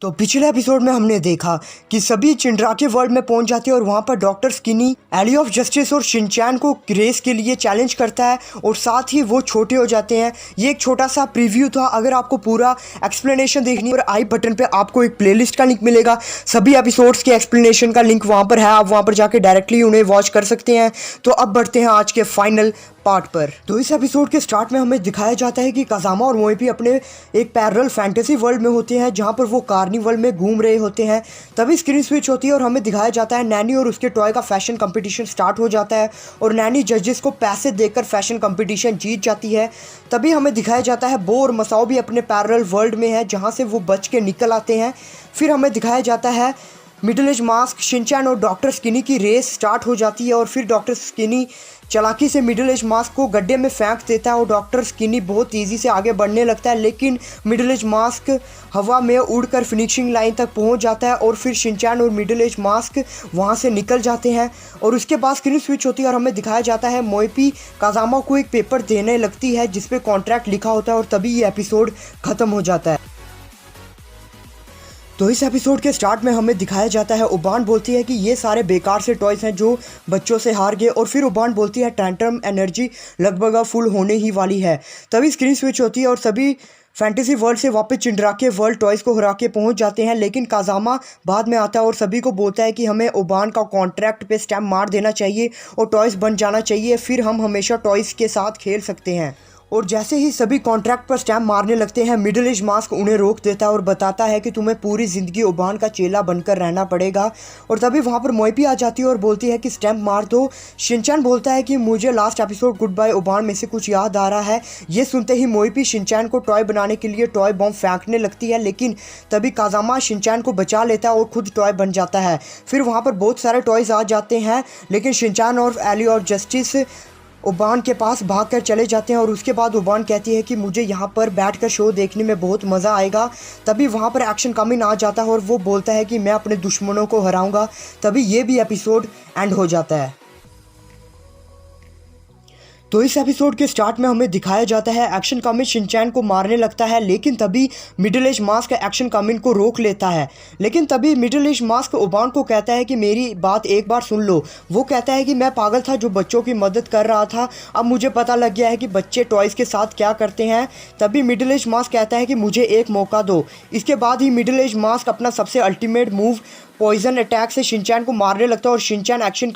तो पिछले एपिसोड में हमने देखा कि सभी चिंड्राके वर्ल्ड में पहुंच जाते हैं और वहां पर doctor Skinny Ally of justice और शिनचैन को रेस के लिए चैलेंज करता है और साथ ही वो छोटे हो जाते हैं। ये एक छोटा सा प्रीव्यू था। अगर आपको पूरा एक्सप्लेनेशन देखनी है और आई बटन पे आपको एक प्लेलिस्ट का लिंक मिलेगा, सभी एपिसोड्स के एक्सप्लेनेशन का लिंक वहां पर है, आप वहां पर जाके डायरेक्टली उन्हें वॉच कर सकते हैं। तो अब बढ़ते हैं आज के फाइनल पार्ट पर। तो इस एपिसोड के स्टार्ट में हमें दिखाया जाता है कि काजामा और मोएपी अपने एक पैरेलल फैंटेसी वर्ल्ड में होते हैं जहां पर वो कार्निवल में घूम रहे होते हैं। तभी स्क्रीन स्विच होती है और हमें दिखाया जाता है नैनी और उसके टॉय का फैशन कंपटीशन स्टार्ट हो जाता है और नैनी जजेस को पैसे देकर फैशन कंपटीशन जीत जाती है। तभी हमें दिखाया जाता है बो और मसाओ भी अपने पैरेलल वर्ल्ड में है जहाँ से वो बच के निकल आते हैं। फिर हमें दिखाया जाता है मिडिल एज मास्क, शिनचैन और डॉक्टर स्किनी की रेस स्टार्ट हो जाती है और फिर डॉक्टर स्किनी चालाकी से मिडिल एज मास्क को गड्ढे में फेंक देता है और डॉक्टर स्किनी बहुत तेज़ी से आगे बढ़ने लगता है, लेकिन मिडिल एज मास्क हवा में उड़कर फिनिशिंग लाइन तक पहुंच जाता है और फिर शिनचैन और मिडिल एज मास्क वहां से निकल जाते हैं। और उसके बाद स्क्रीन स्विच होती है और हमें दिखाया जाता है मोएपी काजामा को एक पेपर देने लगती है जिसपे कॉन्ट्रैक्ट लिखा होता है और तभी ये एपिसोड ख़त्म हो जाता है। तो इस एपिसोड के स्टार्ट में हमें दिखाया जाता है उबान बोलती है कि ये सारे बेकार से टॉयज़ हैं जो बच्चों से हार गए और फिर उबान बोलती है टैंट्रम एनर्जी लगभग फुल होने ही वाली है। तभी स्क्रीन स्विच होती है और सभी फैंटेसी वर्ल्ड से वापस चिंड्राके वर्ल्ड टॉयज़ को हरा के पहुँच जाते हैं, लेकिन काजामा बाद में आता है और सभी को बोलता है कि हमें उबान का कॉन्ट्रैक्ट पे स्टैम्प मार देना चाहिए और टॉयज़ बन जाना चाहिए, फिर हम हमेशा टॉयज़ के साथ खेल सकते हैं। और जैसे ही सभी कॉन्ट्रैक्ट पर स्टैम्प मारने लगते हैं, मिडिल एज मास्क उन्हें रोक देता है और बताता है कि तुम्हें पूरी ज़िंदगी उबान का चेला बनकर रहना पड़ेगा। और तभी वहाँ पर मोएपी आ जाती है और बोलती है कि स्टैम्प मार दो। शिनचैन बोलता है कि मुझे लास्ट एपिसोड गुड बाय उबान में से कुछ याद आ रहा है। ये सुनते ही मोएपी शिनचैन को टॉय बनाने के लिए टॉय बॉम्ब फेंकने लगती है, लेकिन तभी काजामा शिनचैन को बचा लेता है और खुद टॉय बन जाता है। फिर वहाँ पर बहुत सारे टॉयज़ आ जाते हैं, लेकिन शिनचैन और एली और जस्टिस उबान के पास भागकर चले जाते हैं और उसके बाद उबान कहती है कि मुझे यहाँ पर बैठकर शो देखने में बहुत मज़ा आएगा। तभी वहाँ पर एक्शन कमिन आ जाता है और वो बोलता है कि मैं अपने दुश्मनों को हराऊंगा। तभी ये भी एपिसोड एंड हो जाता है। तो इस एपिसोड के स्टार्ट में हमें दिखाया जाता है एक्शन कमिन शिनचैन को मारने लगता है, लेकिन तभी middle age mask action Kamen को रोक लेता है। लेकिन तभी मिडिल एज मास्क उबान को कहता है कि मेरी बात एक बार सुन लो। वो कहता है कि मैं पागल था जो बच्चों की मदद कर रहा था, अब मुझे पता लग गया है कि बच्चे टॉयज़ के साथ क्या करते हैं। तभी मिडिल एज मास्क कहता है कि मुझे एक मौका दो। इसके बाद ही मिडिल एज मास्क अपना सबसे अल्टीमेट मूव पॉइजन अटैक से शिनचैन को मारने लगता है और शिनचैन एक्शन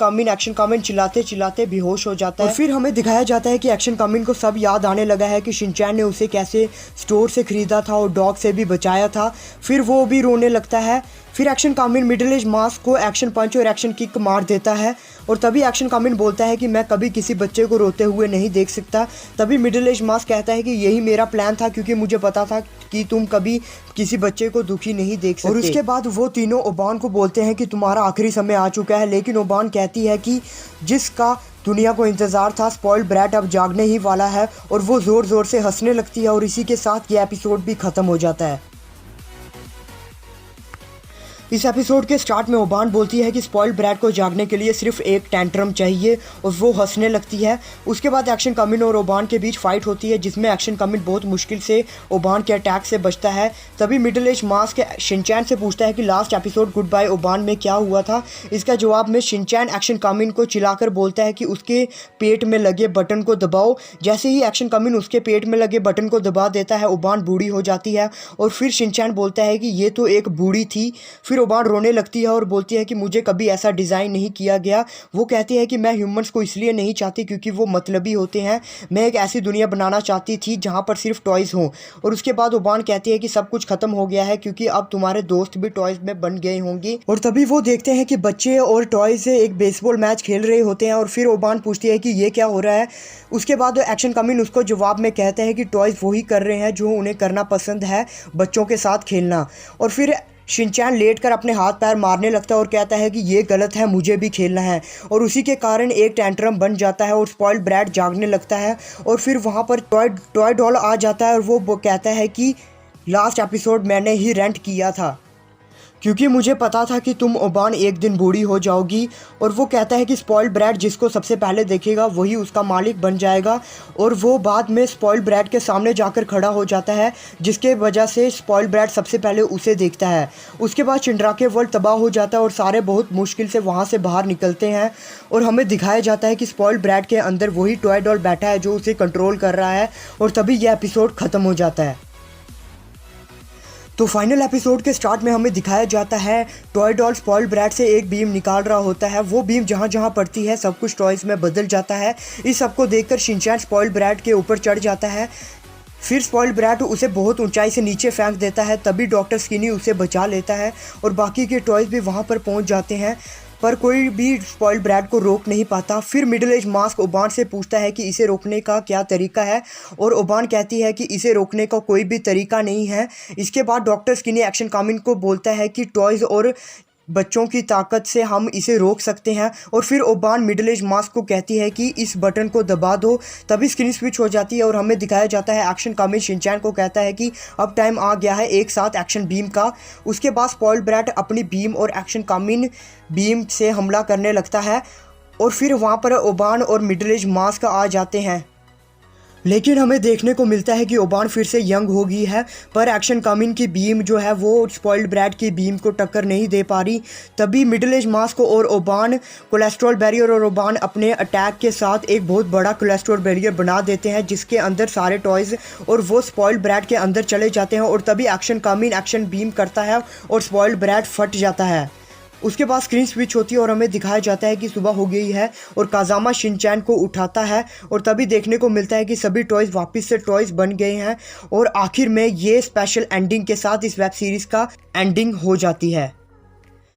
कमिन चिल्लाते चिल्लाते बेहोश हो जाता है। और फिर हमें दिखाया जाता है कि एक्शन कमिन को सब याद आने लगा है कि शिनचैन ने उसे कैसे स्टोर से ख़रीदा था और डॉग से भी बचाया था। फिर वो भी रोने लगता है। फिर action Kamen middle age mask को एक्शन पंच और एक्शन किक मार देता है और तभी एक्शन कमिन बोलता है कि मैं कभी किसी बच्चे को रोते हुए नहीं देख सकता। तभी मिडिल एज मास्क कहता है कि यही मेरा प्लान था, क्योंकि मुझे पता था कि तुम कभी किसी बच्चे को दुखी नहीं देख सकते। और उसके बाद वो तीनों ओबान को बोलते हैं कि तुम्हारा आखिरी समय आ चुका है, लेकिन ओबान कहती है कि जिसका दुनिया को इंतज़ार था, स्पॉइल्ड ब्रैट अब जागने ही वाला है। और वो ज़ोर ज़ोर से हंसने लगती है और इसी के साथ ये एपिसोड भी ख़त्म हो जाता है। इस एपिसोड के स्टार्ट में ओबान बोलती है कि स्पॉइल्ड ब्रैट को जागने के लिए सिर्फ एक टैंट्रम चाहिए और वो हंसने लगती है। उसके बाद एक्शन कमिन और ओबान के बीच फाइट होती है जिसमें एक्शन कमिन बहुत मुश्किल से ओबान के अटैक से बचता है। तभी मिडिल एज मास्क शिनचैन से पूछता है कि लास्ट एपिसोड गुड बाय ओबान में क्या हुआ था। इसका जवाब में शिनचैन एक्शन कमिन को चिल्लाकर बोलता है कि उसके पेट में लगे बटन को दबाओ। जैसे ही एक्शन कमिन उसके पेट में लगे बटन को दबा देता है, ओबान बूढ़ी हो जाती है और फिर शिनचैन बोलता है कि ये तो एक बूढ़ी थी। फिर ओबान रोने लगती है और बोलती है कि मुझे कभी ऐसा डिज़ाइन नहीं किया गया। वो कहती है कि मैं ह्यूमंस को इसलिए नहीं चाहती क्योंकि वो मतलबी होते हैं, मैं एक ऐसी दुनिया बनाना चाहती थी जहाँ पर सिर्फ टॉयज़ हों। और उसके बाद ओबान कहती है कि सब कुछ ख़त्म हो गया है क्योंकि अब तुम्हारे दोस्त भी टॉयज़ में बन गए होंगे। और तभी वो देखते हैं कि बच्चे और टॉयज़ से एक बेसबॉल मैच खेल रहे होते हैं और फिर ओबान पूछती है कि ये क्या हो रहा है। उसके बाद एक्शन कमिन उसको जवाब में कहते हैं कि टॉयज़ वही कर रहे हैं जो उन्हें करना पसंद है, बच्चों के साथ खेलना। और फिर शिनचैन लेटकर अपने हाथ पैर मारने लगता है और कहता है कि ये गलत है, मुझे भी खेलना है। और उसी के कारण एक टैंट्रम बन जाता है और स्पॉइल्ड ब्रैट जागने लगता है। और फिर वहाँ पर टॉय डॉल आ जाता है और वो कहता है कि लास्ट एपिसोड मैंने ही रेंट किया था। क्योंकि मुझे पता था कि तुम ओबान एक दिन बूढ़ी हो जाओगी। और वो कहता है कि स्पॉइल्ड ब्रैट जिसको सबसे पहले देखेगा वही उसका मालिक बन जाएगा। और वो बाद में स्पॉइल्ड ब्रैट के सामने जाकर खड़ा हो जाता है, जिसके वजह से स्पॉइल्ड ब्रैट सबसे पहले उसे देखता है। उसके बाद चिंड्राके वर्ल्ड तबाह हो जाता है और सारे बहुत मुश्किल से वहाँ से बाहर निकलते हैं। और हमें दिखाया जाता है कि स्पॉइल्ड ब्रैट के अंदर वही टॉय डॉल बैठा है जो उसे कंट्रोल कर रहा है। और तभी यह एपिसोड ख़त्म हो जाता है। तो फाइनल एपिसोड के स्टार्ट में हमें दिखाया जाता है टॉय डॉल स्पॉइल्ड ब्रैट से एक बीम निकाल रहा होता है। वो बीम जहाँ जहाँ पड़ती है सब कुछ टॉयज़ में बदल जाता है। इस सब को देखकर शिनचैन स्पॉइल्ड ब्रैट के ऊपर चढ़ जाता है। फिर स्पॉइल्ड ब्रैट उसे बहुत ऊंचाई से नीचे फेंक देता है। तभी डॉक्टर स्किनी उसे बचा लेता है और बाकी के टॉयज़ भी वहाँ पर पहुँच जाते हैं, पर कोई भी स्पॉइल्ड ब्रैट को रोक नहीं पाता। फिर मिडिल एज मास्क ओबान से पूछता है कि इसे रोकने का क्या तरीका है, और ओबान कहती है कि इसे रोकने का कोई भी तरीका नहीं है। इसके बाद डॉक्टर स्किनी एक्शन कामिन को बोलता है कि टॉयज़ और बच्चों की ताकत से हम इसे रोक सकते हैं। और फिर ओबान मिडिल एज मास्क को कहती है कि इस बटन को दबा दो। तभी स्क्रीन स्विच हो जाती है और हमें दिखाया जाता है एक्शन कामिन शिनचैन को कहता है कि अब टाइम आ गया है एक साथ एक्शन बीम का। उसके बाद स्पॉइल्ड ब्रैट अपनी बीम और एक्शन कामिन बीम से हमला करने लगता है और फिर वहाँ पर ओबान और मिडिल एज मास्क आ जाते हैं। लेकिन हमें देखने को मिलता है कि ओबान फिर से यंग हो गई है, पर एक्शन कामिन की बीम जो है वो स्पॉइल्ड ब्रैट की बीम को टक्कर नहीं दे पा रही। तभी मिडिल एज मास्क और ओबान कोलेस्ट्रॉल बैरियर और ओबान अपने अटैक के साथ एक बहुत बड़ा कोलेस्ट्रॉल बैरियर बना देते हैं, जिसके अंदर सारे टॉयज़ और वो स्पॉइल्ड ब्रैट के अंदर चले जाते हैं। और तभी एक्शन कामिन एक्शन बीम करता है और स्पॉइल्ड ब्रैट फट जाता है। उसके बाद स्क्रीन स्विच होती है और हमें दिखाया जाता है कि सुबह हो गई है और काजामा शिनचैन को उठाता है। और तभी देखने को मिलता है कि सभी टॉयज़ वापस से टॉयज़ बन गए हैं और आखिर में ये स्पेशल एंडिंग के साथ इस वेब सीरीज़ का एंडिंग हो जाती है।